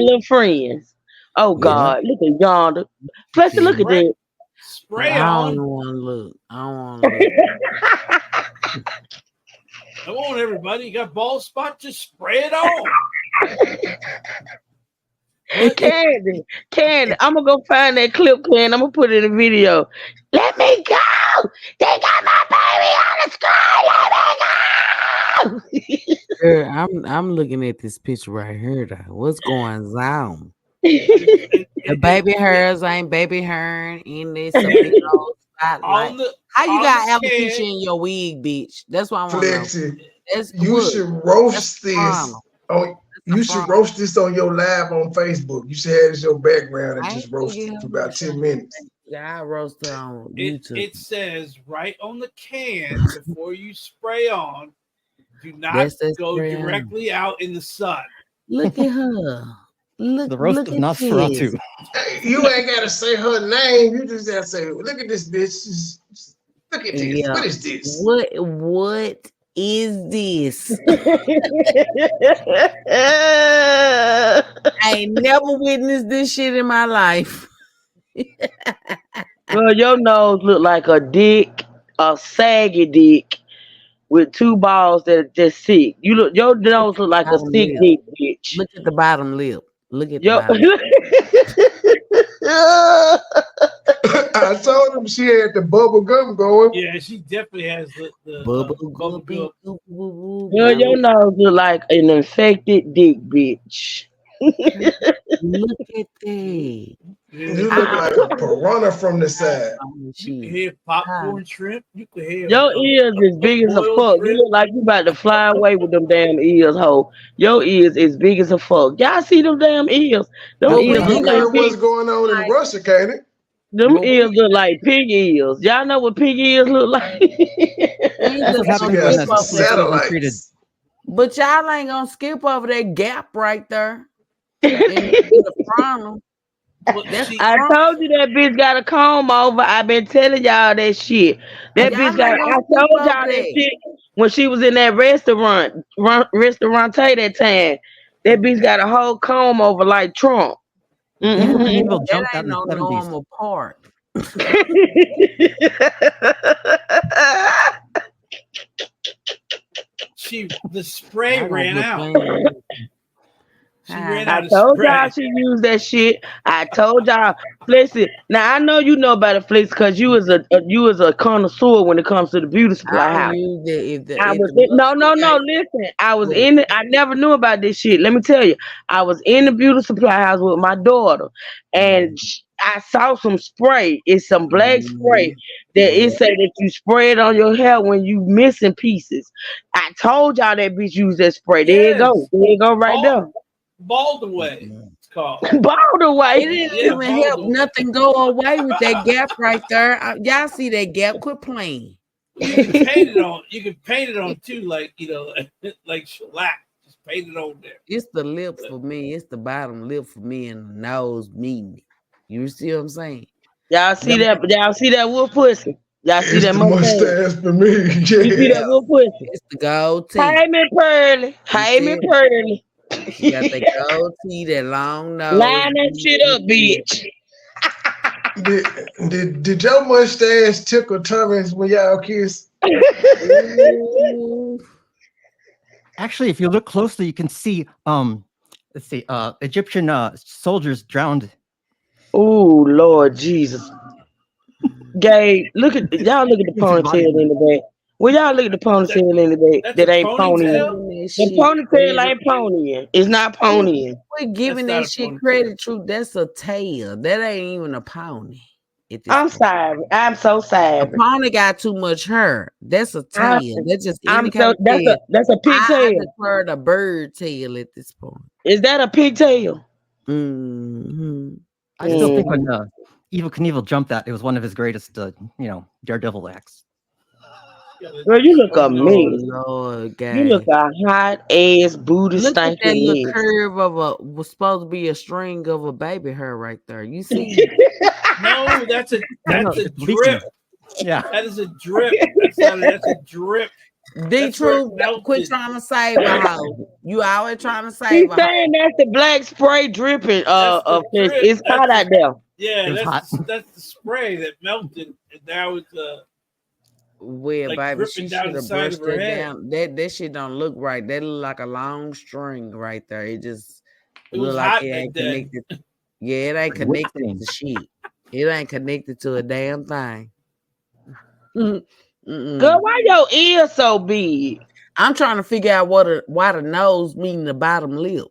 little friends. Oh Yeah. God, look at yonder. Plessy, look at Yeah. that. I Spray don't on. want to look. I don't want to look. Come on, everybody. You got bald spot? Just spray it on. Candy. I'm gonna go find that clip, Candy. I'm gonna put it in a video. Let me go. They got my baby on the screen. Let me go. Girl, I'm looking at this picture right here. Though. What's going on? The baby hairs ain't baby hair in this a big old spotlight. on the How you on got the alopecia can. in your wig, bitch? That's what I want to know. Flexi, That's you what. should That's roast the this. problem. On, That's the you should problem. roast this on your live on Facebook. You should have it as your background and I ain't just gonna roast get it her for no about show. 10 minutes. Yeah, I roasted on It YouTube. it says right on the can before you spray on. Do not That's that go spray on. directly out in the sun. Look at her. The roast Look of at this. Nosferatu. Hey, you ain't got to say her name. You just got to say, look at this bitch. Look at this. Yeah. What is this? What is this? I ain't never witnessed this shit in my life. Well, your nose look like a dick, a saggy dick with two balls that are just sick. Your nose look like a Bottom sick lip. dick, bitch. Look at the bottom lip. Look at the Yo. bottom. I told him she had the bubble gum going. Yeah, she definitely has the Bubble bubble guppy, gum. goo, goo, goo, Girl, your goo. nose look like an infected dick, bitch. Look at that. You look like a piranha from the side. You can Shit. have popcorn shrimp. You can have Your ears is big as a boiled fuck. You shrimp. look like you about to fly away with them damn ears, ho. Your ears is big as a fuck. Y'all see them damn ears? Them But ears we look You like heard what's pig. going on in Russia, can't it? Them But ears we look like pig ears. Y'all know what pig ears look like? ain't That's just what She gonna happens got when skip some that over that. flesh is untreated. satellites. But y'all ain't gonna skip over that gap right there in the frontal. Well, That's see, I front. told you that bitch got a comb over. I've been telling y'all that shit. That bitch Y'all got. ain't I gonna skip told over y'all that that. shit when she was in that restaurant that time. That bitch got a whole comb over like Trump. Evil Mm-hmm. Knievel That jumped out ain't in the no 70s. normal part. the spray I don't ran quit out. playing. She ran I out of told y'all spray. she used that shit. I told y'all, listen. Now I know you know about the flicks because you was a connoisseur when it comes to the beauty supply I don't house. use that if I if was the no. muscle Listen, I was ain't. in it. I never knew about this shit. Let me tell you, I was in the beauty supply house with my daughter, and I saw some spray. It's some black spray that it say that you spray it on your hair when you missing pieces. I told y'all that bitch use that spray. There you go. Yes, There you go, right bald, there. bald away. It's called. Bald It away. didn't Yeah, even bald help away. nothing go away with that gap right there. Y'all see that gap? Quit playing. You can paint it on. You can paint it on too, like like shellac. Just paint it on there. It's the lip for me. It's the bottom lip for me and the nose meeting it. You see what I'm saying? Y'all see Them- that? Y'all see that wolf pussy? Y'all see It's that the mustache? mustache for me. You see Yeah. that wolf pussy? It's the gold Hey, teeth. me Pearly. You Hey, see me it? Pearly. She got that gold teeth, that long nose. Line that shit up, bitch. Did your mustache tickle Thomas when y'all kissed? Ooh. Actually, if you look closely, you can see let's see, Egyptian soldiers drowned. Oh Lord Jesus, Gabe, look at y'all. Look at the His body. ponytail in the back. Well, y'all look at the That, ponytail in the back. that's a That ain't ponying. ponytail. Giving that The shit ponytail credit. ain't ponying. It's not ponying. Quit giving That's not that a shit ponytail. credit, truth. That's a tail. That ain't even a pony at this I'm point. sorry. I'm so A sorry. pony got too much hair. That's a I, tail. That just I'm so indicates tail. that's a I pigtail. declared a bird tail at this point. Is that a pigtail? Mm-hmm. I still think when Mm. Evil Knievel jumped that, it was one of his greatest, daredevil acts. Girl, you look a Oh mess. Lord, You look guy. a hot ass booty Look at that stinking little mess. curve of was supposed to be a string of a baby hair right there. You see? No, that's a No, that's a it's leaking. drip. Yeah. That is a drip. That's a drip. D That's where it True, quit melted. trying to save a hoe. You always trying to save He's a hoe. saying that's the black spray dripping. That's the Fish. drip. It's hot out there. Yeah, It was hot. that's the spray that melted, and now it's Well, like baby, dripping she down should the have side brushed of her that head. down. That shit don't look right. That look like a long string right there. It just It was look like hot it back ain't then. connected. Yeah, it ain't Like whipped connected cream. to shit. It ain't connected to a damn thing. Mm-mm. Girl, why your ear so big? I'm trying to figure out why the nose mean the bottom lip.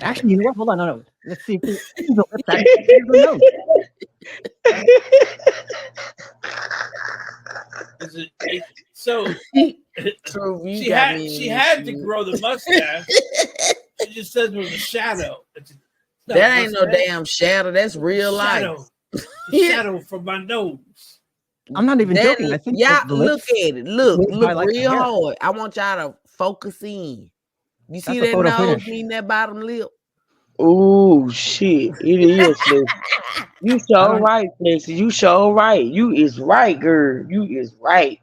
Actually, you know what? Hold on, no. Let's see if the lips actually have the nose. Is it so? True, you She got had me. she in had this to shit. grow the mustache. She just says it was a shadow. It's not That a ain't no mustache. damn shadow. That's real life. Shadow. The shadow from my nose. I'm not even That joking. I think y'all the look lips at it. Look move by like the real hair. hard. I want y'all to focus in. You see That's a that photo nose finish. mean that bottom lip? Ooh, shit. It is, Flexi. You I so don't. right, Flexi. You so right. You is right, girl. You is right.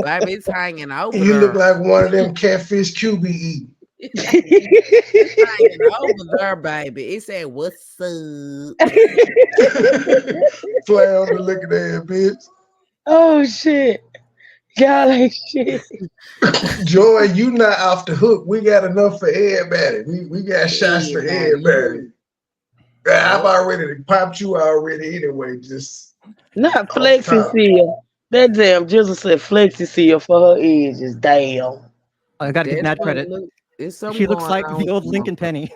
Baby, it's hanging over You look there. like one of them catfish QB eat. It's hanging over there, baby. It said, "What's up?" Play on the look at that bitch. Oh, shit. Y'all ain't shit. Joy, you not off the hook. We got enough for everybody. We got shots for Everybody, everybody. I've Yep. already popped you already anyway. Just Not off Flexi top. seal. That damn Jizzle said Flexi seal for her edges. Damn. I got to give That's Nat what credit. look. It's something She looks going like on the with old the Lincoln motherfucker. Penny.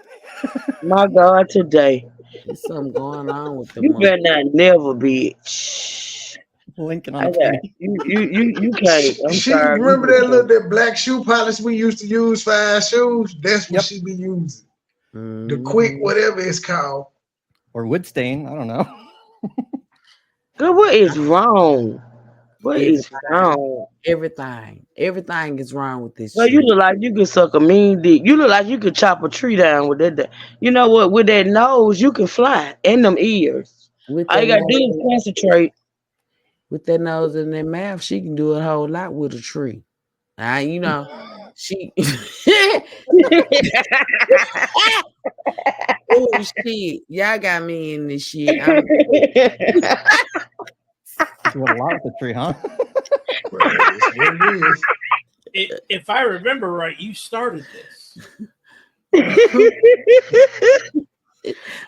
My God, today. There's something going on with the You better motherfucker. not never be. Shh. Lincoln on I a got penny. you can't. I'm She sorry. remember that black shoe polish we used to use for our shoes? That's what Yep. she be using. The quick Mhm. whatever it's called. Or wood stain. I don't know. Girl, what is wrong? What is Everything, wrong? everything is wrong with this Girl, you shit. look like you could suck a mean dick. You look like you could chop a tree down with that. You know what? With that nose, you can fly. And them ears. With All that you gotta do is nose, concentrate. with that nose in that mouth, she can do a whole lot with a tree. You know, she. Oh shit! Y'all got me in this shit. She went a lot with the tree, huh? Well, it's what it is. If I remember right, you started this.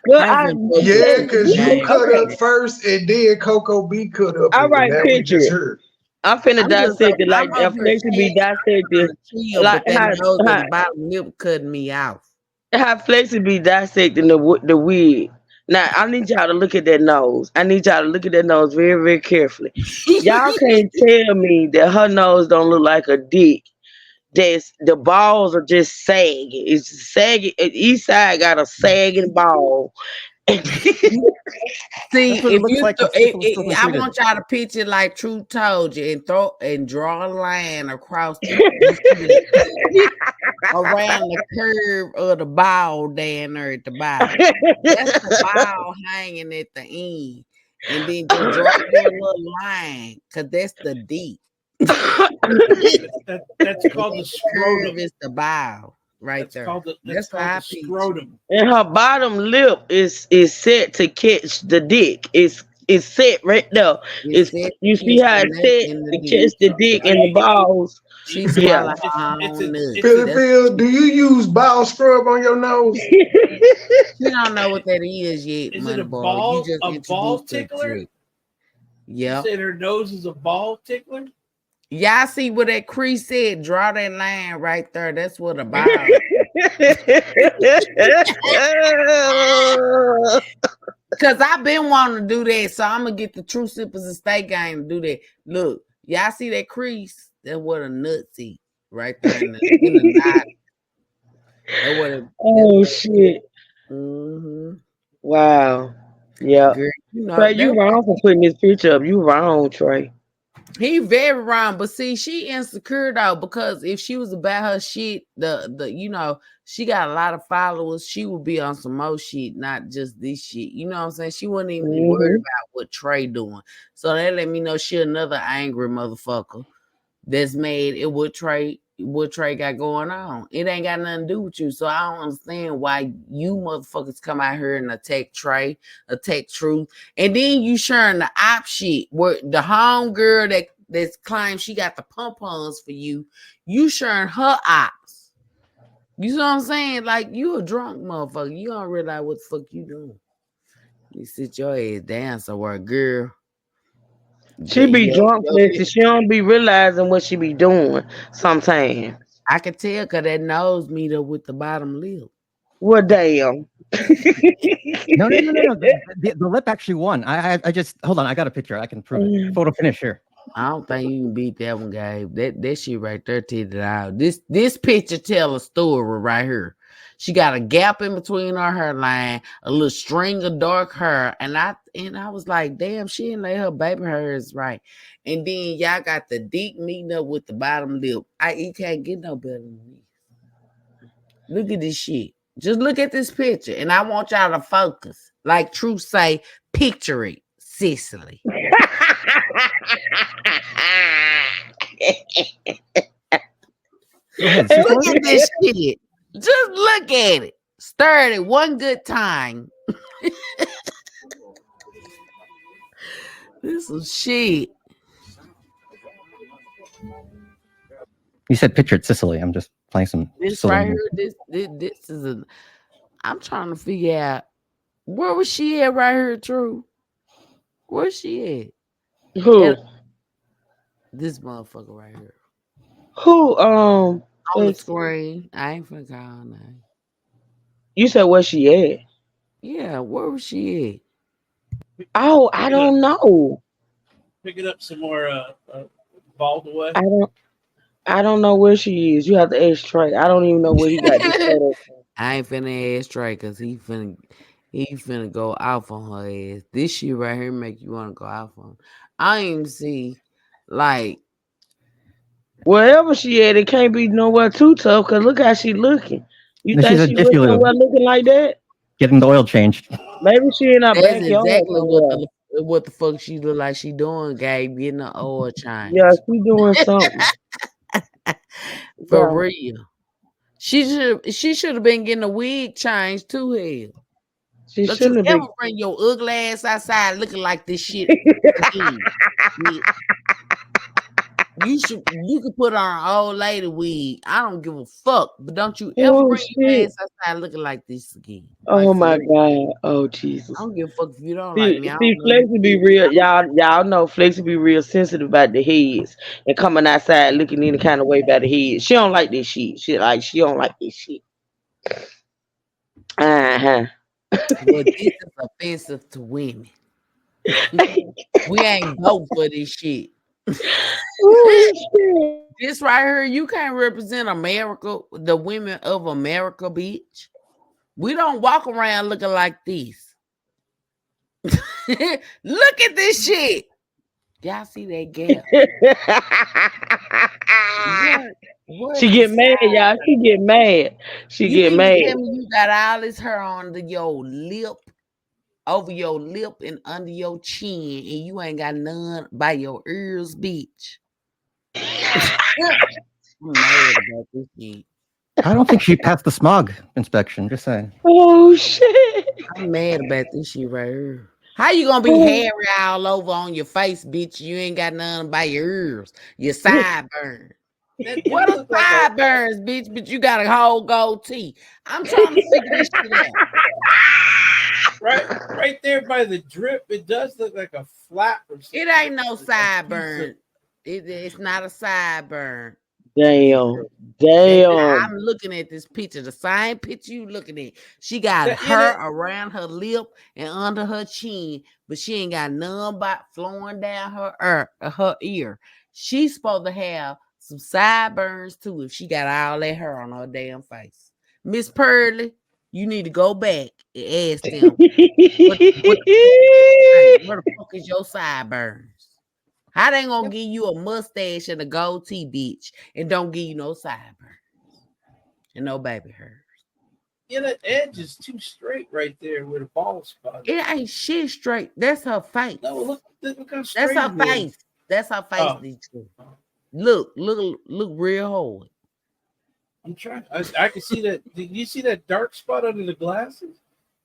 Girl, I've been Yeah, focusing because you game. cut up okay. first and then Coco B cut up All it, and right, now we picture just it. heard. I'm finna dissect it like I'm a over here flex to be dissected. trying to chill, Like but that nose and the bottom lip cutting me off. how flex to be dissecting the wig. Now I need y'all to look at that nose. I need y'all to look at that nose very, very carefully. Y'all can't tell me that her nose don't look like a dick. That's the balls are just sagging. It's sagging. Each side got a sagging ball. See, That's what it if looks you, like if Cecil was still I untreated. want y'all to picture like True told you and draw a line across the around the curve of the ball down there at the bottom. That's the ball hanging at the end, and then just draw your little line, cause that's the deep. That's called the scrotum. Curve is the ball right That's there. called the That's how I picture. scrotum. And her bottom lip is set to catch the dick. It's set right there. It's It's set you to see catch how the it's nut set in the to deep. catch the dick Are and the you balls. She Yeah. swallow her it's own a nut. it's a That's, Phil, do you use ball scrub on your nose? she don't know what that is yet, is it money boy. You just a ball introduced her tickler? to it. You Yep. said her nose is a ball tickler? Y'all see what that crease said? Draw that line right there. That's what a ball. Cause I've been wanting to do that, so I'm gonna get the True Sippers and Steak Game to do that. Look, y'all see that crease? That's what a nuts eat right there in the knot. Oh shit. Mm-hmm. Wow. Yeah. Girl, you know Trey, that. you wrong for putting this picture up. You wrong, Trey. He very wrong, but see, she insecure though, because if she was about her shit, she got a lot of followers. She would be on some more shit, not just this shit. You know what I'm saying? She wouldn't even be worried Mm-hmm. about what Trey doing. So that let me know she another angry motherfucker that's mad at what Trey got going on. It ain't got nothing to do with you. So I don't understand why you motherfuckers come out here and attack Trey, attack Truth, and then you sharing the op shit where the home girl that's claims she got the pom-poms for you, you sharing her ops. You know what I'm saying? Like, you a drunk motherfucker. You don't realize what the fuck you doing. You sit your ass down somewhere, girl. She be drunk, Yo, Lexi. She don't be realizing what she be doing sometimes. I can tell because that nose meet up with the bottom lip. Well, damn. No, no, no, no, no. The lip actually won. I just hold on. I got a picture. I can prove it. Photo finish here. I don't think you can beat that one, Gabe. That shit right there titted out. This picture tell a story right here. She got a gap in between her hairline, a little string of dark hair, and I was like, damn, she didn't lay her baby hairs right. And then y'all got the deep meeting up with the bottom lip. You can't get no better than this. Look at this shit. Just look at this picture, and I want y'all to focus. Like Truth say, picture it, Cicely. Go ahead, Look Cicely. at this shit. Just look at it. Stir it one good time. This is shit. You said pictured Sicily. I'm just playing some This Sicilian right music. here, this is a. I'm trying to figure out where was she at right here, True. Where's she at? Who? This motherfucker right here Who? on the Let's see. screen. I ain't finna call her name. You said where she at? Yeah, where was she Oh, I Pick it up. don't know. Pick it up some more. Bald away. I don't. I don't know where she is. You have to ask Trey. I don't even know where he got this at? photo from. I ain't finna ask Trey because he finna go off on her ass. This shit right here make you wanna go off on. I ain't even see like Wherever she at, it can't be nowhere too tough. Cause look how she looking. You No, she's think a she went Jiffy Lube somewhere looking like that? getting the oil changed. Maybe she in our that's backyard exactly somewhere. what the fuck she look like she doing, Gabe, getting the oil Yeah, change. she doing something. For Yeah. real. She should have been getting a wig change too, hell. She Don't you shouldn't have ever been. bring your ugly ass outside looking like this shit again, bitch. You could put on an old lady wig. I don't give a fuck. But don't you ever Oh bring your shit. ass outside looking like this again. Like Oh for my real. god. Oh I Jesus. don't give a fuck if you don't like See, me. I see, don't love Flex you. will be real. Y'all know Flex will be real sensitive about the heads and coming outside looking any kind of way about the head. She don't like this shit. She don't like this shit. Uh huh. Well, this is offensive to women. We ain't vote for this shit. Oh shit. This right here, you can't represent America, the women of America, bitch. We don't walk around looking like this. Look at this shit. Y'all see that gap? What? What She get is mad, y'all. She get mad. She you get mean to mad. tell me you got all this hair under your lip, over your lip and under your chin, and you ain't got none by your ears, bitch? I'm mad about this shit. I don't think she passed the smog inspection. Just saying. Oh shit. I'm mad about this shit right here. How you gonna be hairy all over on your face, bitch? You ain't got none by your ears, your sideburns. That What do are look like a sideburns, bitch? But you got a whole gold tee. I'm trying to figure this shit out. right there by the drip. It does look like a flap or something. It ain't no Like a piece of- sideburn. It's not a sideburn. Damn. That Damn. I'm looking at this picture, the same picture you looking at. She got That- and hair it- around her lip and under her chin, but she ain't got none but flowing down her ear. She's supposed to have some sideburns too if she got all that hair on her damn face. Miss Pearly, you need to go back and ask them what the fuck is your sideburns? How they gonna give you a mustache and a goatee, bitch, and don't give you no sideburns and no baby hair? Yeah, that edge is too straight right there where the ball spot is. It ain't shit straight. That's her face. No, look how That's straight her it is. face. That's her face, Oh. DJ. Look real hard. I'm trying. I can see that. Did you see that dark spot under the glasses?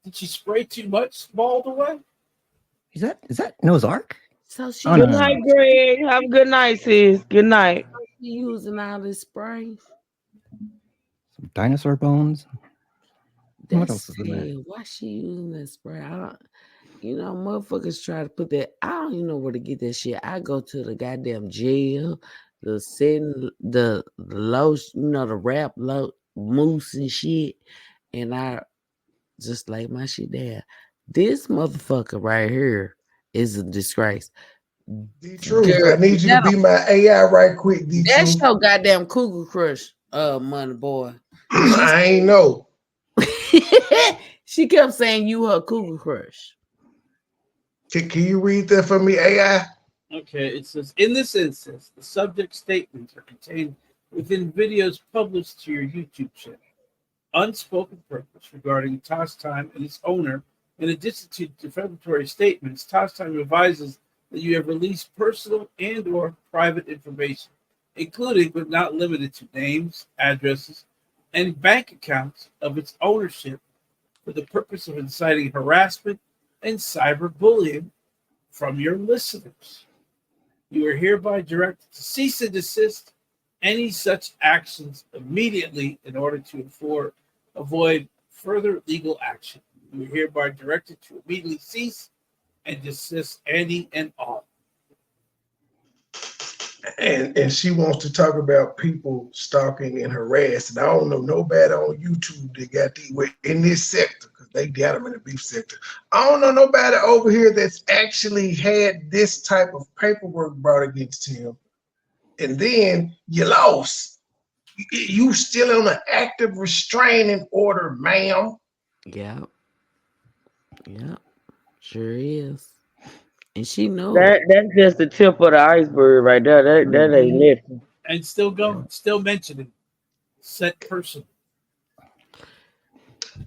Did she spray too much bald away? Is that Noah's Ark? So she Oh, no, Good no, night, no. Greg. Have a good night, sis. Good night. using all this spray. Some dinosaur bones. What That's else is in there? sad. Why she using that spray? Motherfuckers try to put that. I don't even know where to get that shit. I go to the goddamn jail, the setting, the lotion, the rap mousse and shit, and I just lay my shit down. This motherfucker right here is a disgrace. D Truth, Girl, I need you to be my AI right quick, D that's Truth. your goddamn cougar crush, money boy. I ain't know. She kept saying you her cougar crush. Can you read that for me, AI? Okay, it says, in this instance, the subject statements are contained within videos published to your YouTube channel. Unspoken purpose regarding Toss Time and its owner. In addition to defamatory statements, Toss Time advises that you have released personal and or private information, including but not limited to names, addresses, and bank accounts of its ownership for the purpose of inciting harassment and cyberbullying from your listeners. You are hereby directed to cease and desist any such actions immediately in order to avoid further legal action. You are hereby directed to immediately cease and desist any and all. And she wants to talk about people stalking and harassing. I don't know nobody on YouTube that got in this sector, because they got them in the beef sector. I don't know nobody over here that's actually had this type of paperwork brought against him. And then you lost. You still on an active restraining order, ma'am. Yep. Sure is. And she knows. That's just the tip of the iceberg right there. That ain't nothing. And still going, still mentioning said person.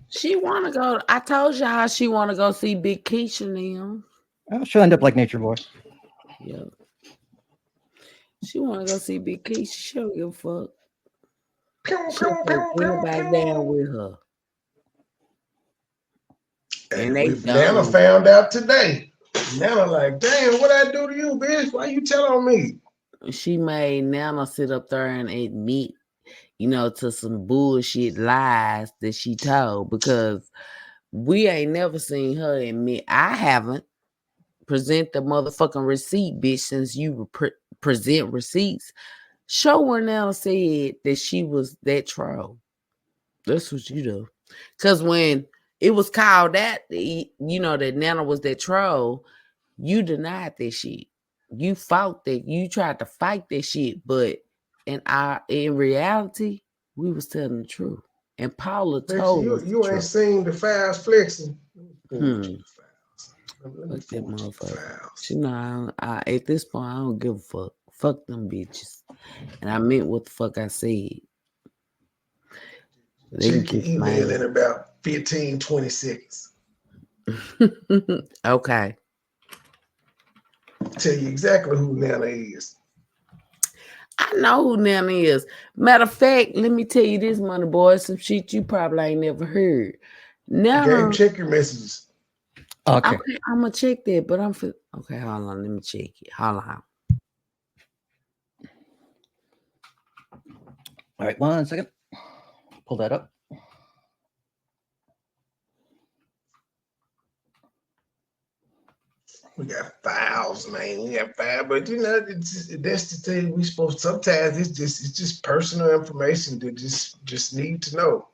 She wanna go. I told you how she wanna go see Big Keisha now. Oh, she'll end up like Nature Boy. Yep. She wanna go see Big Keisha. She don't give a fuck. She'll take anybody down with her. And they Nana dumb. found out today. Nana like, damn, what I do to you, bitch? Why you tell on me? She made Nana sit up there and admit, to some bullshit lies that she told, because we ain't never seen her admit. I haven't present the motherfucking receipt, bitch, since you present receipts. Show where Nana said that she was that troll. That's what you do. Because when it was called that, that Nana was that troll, you denied that shit. You fought that. You tried to fight that shit. But in reality, we was telling the truth. And Paula told us You ain't seen the files flexing. Fuck that motherfucker. She know at this point I don't give a fuck. Fuck them bitches. And I meant what the fuck I said. Check your email in about 15, 20 seconds. Okay. Tell you exactly who Nana is. I know who Nana is. Matter of fact, let me tell you this, money boy, some shit you probably ain't never heard. Nana, check your messages. Okay. I'm gonna check that, but okay, hold on, let me check it. Hold on. All right, 1 second. Pull that up. We got files, man. We got files, but that's the thing. We supposed sometimes it's just personal information that just need to know.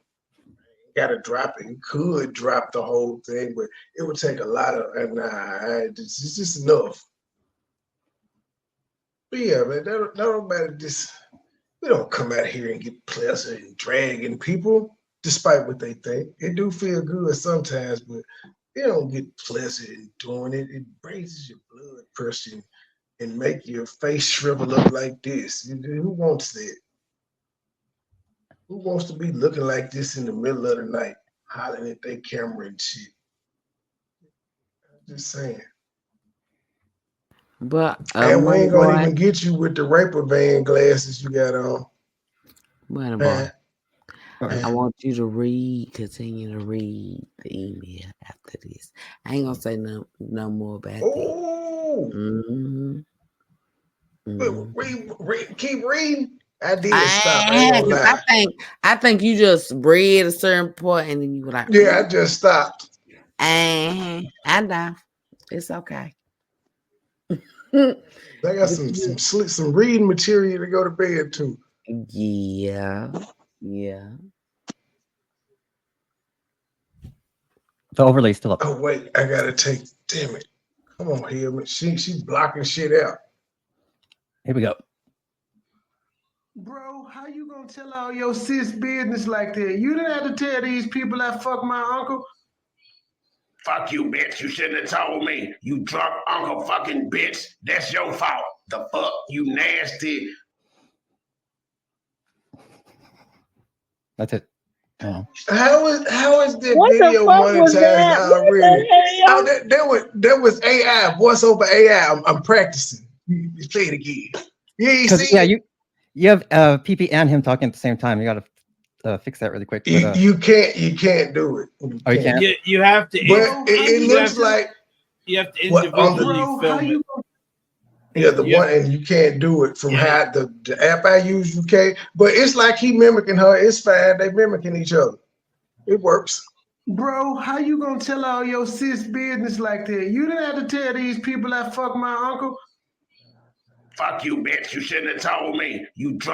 You gotta drop it. You could drop the whole thing, but it would take a lot of. It's just enough. But yeah, man. Nobody just. We don't come out here and get pleasure in dragging people, despite what they think. It do feel good sometimes, but you don't get pleasure in doing it. It raises your blood pressure and make your face shrivel up like this. Who wants that? Who wants to be looking like this in the middle of the night, hollering at their camera and shit? I'm just saying. But And we ain't gonna MoneyBoy, even get you with the raper van glasses you got on. MoneyBoy, I Huh? want you to continue to read the email after this. I ain't gonna say no more about that. Oh, keep reading. I did stop. I ain't gonna lie. I think you just read a certain point and then you were like, Yeah, I just stopped. I know. It's okay. I got some reading material to go to bed to. Yeah. The overlay's still up. Oh wait, I gotta take. Damn it! Come on, Hillman. She blocking shit out. Here we go. Bro, how you gonna tell all your sis business like that? You didn't have to tell these people I fuck my uncle. Fuck you, bitch. You shouldn't have told me. You drunk uncle fucking bitch. That's your fault. The fuck? You nasty. That's it. Oh. How is the What the video fuck was that? monetized What already? the hell? Oh, that was AI, voiceover AI. I'm practicing. You say it again. You see? Yeah, you have PP and him talking at the same time. You gotta fix that really quick. But, you can't do it. Oh, you can't. You have to. But it looks like you have to individually film it. Yeah, the one, and you can't do it from how the app I use. You can't, but it's like he mimicking her. It's fine. They mimicking each other. It works. Bro, how you gonna tell all your sis business like that? You didn't have to tell these people I fuck my uncle. Fuck you, bitch. You shouldn't have told me. You drunk